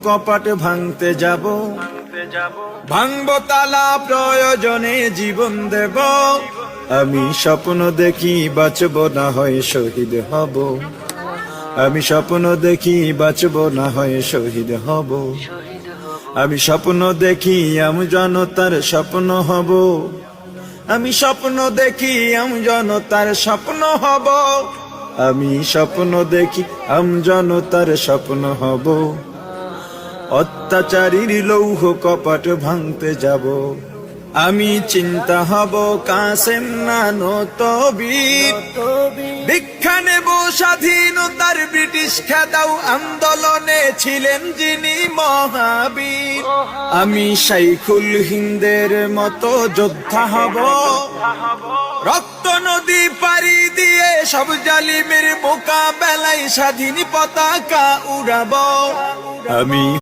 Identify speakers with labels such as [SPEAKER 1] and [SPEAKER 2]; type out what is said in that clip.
[SPEAKER 1] কপাট ভাঙতে যাব, ভাঙবো তালা প্রয়োজনে জীবন দেব। আমি স্বপ্ন দেখি বাঁচব না হয় শহীদ হব। আমি স্বপ্ন দেখি বাঁচব না হয় শহীদ হব। আমি স্বপ্ন দেখি আমি জনতার স্বপ্ন হব। আমি স্বপ্ন দেখি আমি জনতার স্বপ্ন হব। আমি স্বপ্ন দেখি আমি জনতার স্বপ্ন হব। অত্যাচারীর লৌহ কপাট ভাঙতে যাব। আমি চিন্তা হব কাসেম নানত বীর। দীক্ষা নেব স্বাধীনতার ব্রিটিশ খেদাও আন্দোলনে ছিলেন যিনি মহাবীর। আমি শাইখুল হিন্দের মতো যোদ্ধা হব। রক্ত নদী পাড়ি দিয়ে সব জালিমের মোকাবেলায় স্বাধীন পতাকা উড়াবো। আমি